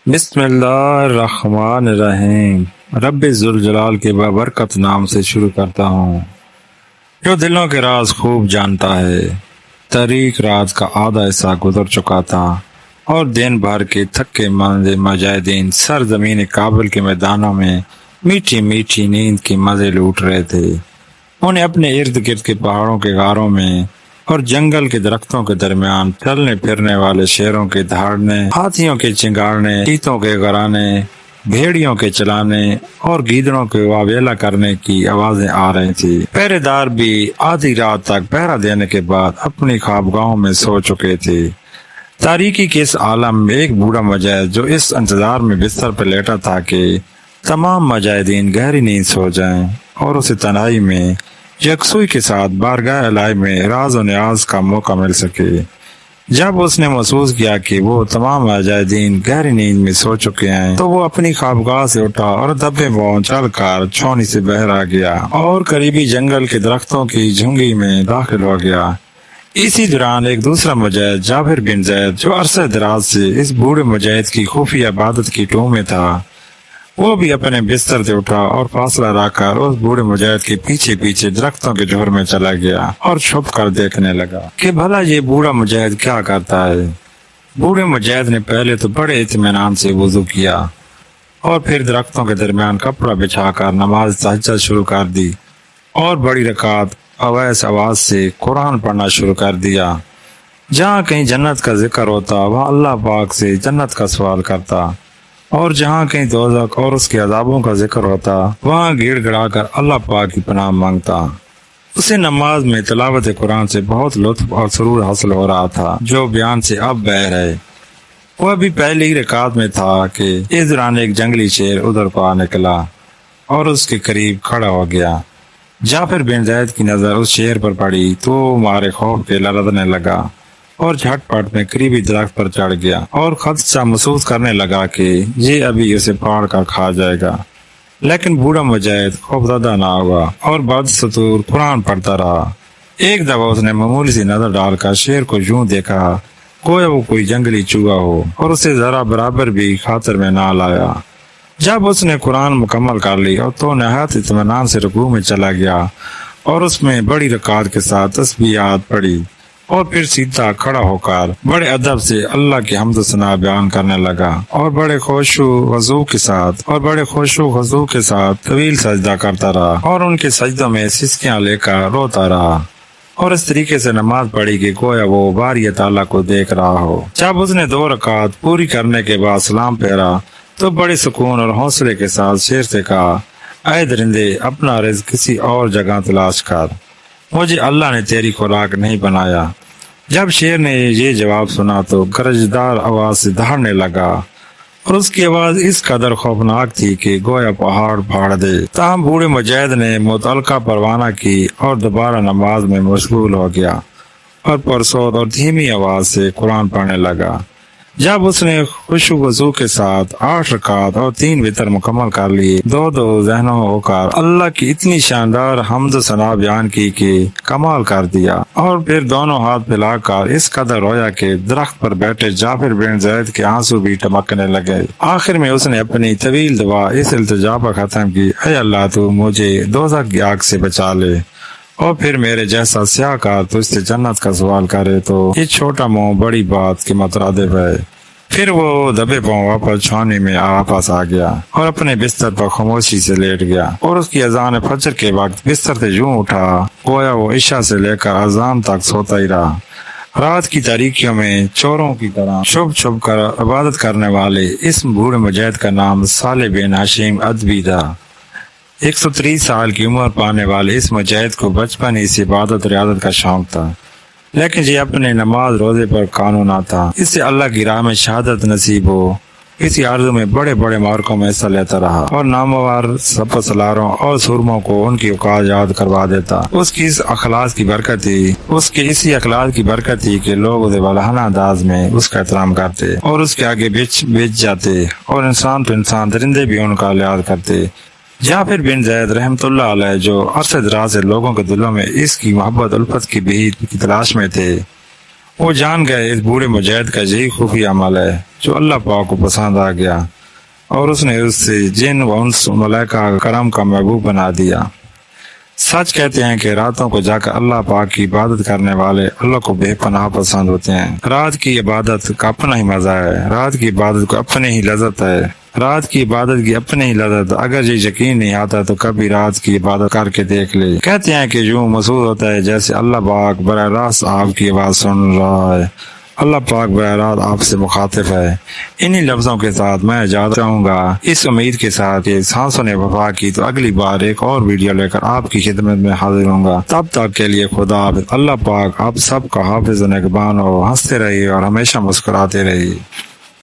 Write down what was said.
بسم اللہ الرحمن الرحیم۔ رب ذوالجلال کے بابرکت نام سے شروع کرتا ہوں، جو دلوں کے راز خوب جانتا ہے۔ طریق رات کا آدھا حصہ گزر چکا تھا اور دن بھر کے تھکے مند مجاہدین سرزمین کابل کے میدانوں میں میٹھی میٹھی نیند کی مزے لوٹ رہے تھے۔ انہیں اپنے ارد گرد کے پہاڑوں کے غاروں میں اور جنگل کے درختوں کے درمیان چلنے پھرنے والے شیروں کے دہاڑنے، ہاتھیوں کے چنگاڑنے، چیتوں کے غرانے، بھیڑیوں کے چلانے اور گیدڑوں کے واویلا کرنے کی آوازیں آ رہی تھی۔ پہرے دار بھی آدھی رات تک پہرا دینے کے بعد اپنی خوابگاہوں میں سو چکے تھے۔ تاریکی کے اس عالم میں ایک بوڑھا مجاہد جو اس انتظار میں بستر پر لیٹا تھا کہ تمام مجاہدین گہری نیند سو جائیں اور اسے تنہائی میں یکسوئی کے ساتھ بارگاہ الہی میں راز و نیاز کا موقع مل سکے۔ جب اس نے محسوس کیا کہ وہ تمام مجاہدین گہری نیند میں سو چکے ہیں تو وہ اپنی خوابگاہ سے اٹھا اور دبے پاؤں چل کر چھاؤنی سے باہر آ گیا اور قریبی جنگل کے درختوں کی جھنگی میں داخل ہو گیا۔ اسی دوران ایک دوسرا مجاہد جابر بن زید جو عرصہ دراز سے اس بوڑھے مجاہد کی خفیہ عبادت کی ٹو میں تھا، وہ بھی اپنے بستر سے اٹھا اور فاصلہ رکھ کر اس بوڑھے مجاہد کے پیچھے پیچھے درختوں کے جھور میں چلا گیا اور چھپ کر دیکھنے لگا کہ بھلا یہ بوڑھا مجاہد کیا کرتا ہے۔ بوڑھے مجاہد نے پہلے تو بڑے اطمینان سے وضو کیا اور پھر درختوں کے درمیان کپڑا بچھا کر نماز تہجد شروع کر دی اور بڑی رکعت اویس آواز سے قرآن پڑھنا شروع کر دیا۔ جہاں کہیں جنت کا ذکر ہوتا وہاں اللہ پاک سے جنت کا سوال کرتا، اور جہاں کہیں دوزخ اور اس کے عذابوں کا ذکر ہوتا وہاں گڑ گڑا کر اللہ پاک کی پناہ مانگتا۔ اسے نماز میں تلاوت قرآن سے بہت لطف اور سرور حاصل ہو رہا تھا جو بیان سے اب بہہ رہے۔ وہ ابھی پہلی رکعت میں تھا کہ اس دوران ایک جنگلی شیر ادھر کو آ نکلا اور اس کے قریب کھڑا ہو گیا۔ جعفر بن زید کی نظر اس شیر پر پڑی تو مارے خوف کے لرزنے لگا اور جھٹ پٹ میں قریبی درخت پر چڑھ گیا اور خدشہ محسوس کرنے لگا کہ یہ ابھی اسے پاڑ کر کھا جائے گا، لیکن بوڑھا مجاہد خوفزدہ نہ ہوا اور بدستور قرآن پڑھتا رہا۔ ایک دفعہ اس نے معمولی سی نظر ڈال کر شیر کو یوں دیکھا گویا وہ کوئی جنگلی چوہا ہو اور اسے ذرا برابر بھی خاطر میں نہ لایا۔ جب اس نے قرآن مکمل کر لی اور تو نہایت اطمینان سے رکوع میں چلا گیا اور اس میں بڑی رکعت کے ساتھ تسبیحات پڑھی اور پھر سیدھا کھڑا ہو کر بڑے ادب سے اللہ کی حمد و ثنا بیان کرنے لگا اور بڑے خضوع خضوع کے ساتھ طویل سجدہ کرتا رہا اور ان کے سجدوں میں سسکیاں لے کر روتا رہا اور اس طریقے سے نماز پڑھی کہ گویا وہ باری تعالیٰ کو دیکھ رہا ہو۔ جب اس نے 2 رکعت پوری کرنے کے بعد سلام پھیرا تو بڑے سکون اور حوصلے کے ساتھ شیر سے کہا، اے درندے، اپنا رزق کسی اور جگہ تلاش کر، مجھے اللہ نے تیری خوراک نہیں بنایا۔ جب شیر نے یہ جواب سنا تو گرجدار آواز سے دہاڑنے لگا اور اس کی آواز اس قدر خوفناک تھی کہ گویا پہاڑ پھاڑ دے۔ تاہم بوڑھے مجاہد نے متعلقہ پروانہ کی اور دوبارہ نماز میں مشغول ہو گیا اور پرسود اور دھیمی آواز سے قرآن پڑھنے لگا۔ جب اس نے خوشو وضو کے ساتھ 8 رکعت اور 3 وتر مکمل کر لیے، دو ذہنوں ہو کر اللہ کی اتنی شاندار حمد و ثنا بیان کی کہ کمال کر دیا اور پھر دونوں ہاتھ پھیلا کر اس قدر رویا کہ درخت پر بیٹھے جعفر بن زید کے آنسو بھی ٹپکنے لگے۔ آخر میں اس نے اپنی طویل دعا اس التجا پر ختم کی، اے اللہ تو مجھے دوزخ کی آگ سے بچا لے اور پھر میرے جیسا سیاہ کار تجھ سے جنت کا سوال کرے تو یہ چھوٹا منہ بڑی بات کے مترادف ہے۔ پھر وہ دبے پاؤں واپس چھاؤنی میں واپس آ گیا اور اپنے بستر پر خاموشی سے لیٹ گیا اور اس کی اذان فجر کے وقت بستر سے یوں اٹھا گویا وہ عشاء سے لے کر اذان تک سوتا ہی رہا۔ رات کی تاریکیوں میں چوروں کی طرح چھپ چھپ کر عبادت کرنے والے اس بوڑھے مجاہد کا نام صالح بن ہاشم ادبی تھا۔ 130 سال کی عمر پانے والے اس مجاہد کو بچپن ہی سے عبادت ریاضت کا شوق تھا، لیکن یہ اپنے نماز روزے پر قانون نہ تھا۔ اس سے اللہ کی راہ میں شہادت نصیب ہو اسی عرض میں بڑے بڑے معرکوں میں حصہ لیتا رہا اور نامور سپہ سالاروں اور سرموں کو ان کی اوقات یاد کروا دیتا۔ اس کی اسی اخلاص کی برکت تھی کہ لوگ اسے والہانہ انداز میں اس کا احترام کرتے اور اس کے آگے بچ جاتے اور انسان تو انسان درندے بھی ان کا لحاظ کرتے۔ جعفر بن زید رحمۃ اللہ علیہ جو عرصہ دراز سے لوگوں کے دلوں میں اس کی محبت الفت کی بہت کی تلاش میں تھے، وہ جان گئے اس بوڑھے مجاہد کا یہی خفیہ عمل ہے جو اللہ پاک کو پسند آ گیا اور اس نے اس سے جن و انس ملائکہ کرم کا محبوب بنا دیا۔ سچ کہتے ہیں کہ راتوں کو جا کر اللہ پاک کی عبادت کرنے والے اللہ کو بے پناہ پسند ہوتے ہیں۔ رات کی عبادت کا اپنا ہی مزہ ہے، رات کی عبادت کو اپنے ہی لذت ہے، رات کی عبادت کی اپنی ہی لذت۔ اگر یہ یقین نہیں آتا تو کبھی رات کی عبادت کر کے دیکھ لے۔ کہتے ہیں کہ یوں محسوس ہوتا ہے جیسے اللہ پاک براہ راست آپ کی آواز سن رہا ہے، اللہ پاک براہ راست آپ سے مخاطب ہے۔ انہی لفظوں کے ساتھ میں اجازت چاہوں گا، اس امید کے ساتھ کہ سانسوں نے وفا کی تو اگلی بار ایک اور ویڈیو لے کر آپ کی خدمت میں حاضر ہوں گا۔ تب تک کے لیے خدا حافظ۔ اللہ پاک آپ سب کا حافظ و نگہبان ہو۔ ہنستے رہیے اور ہمیشہ مسکراتے رہیے۔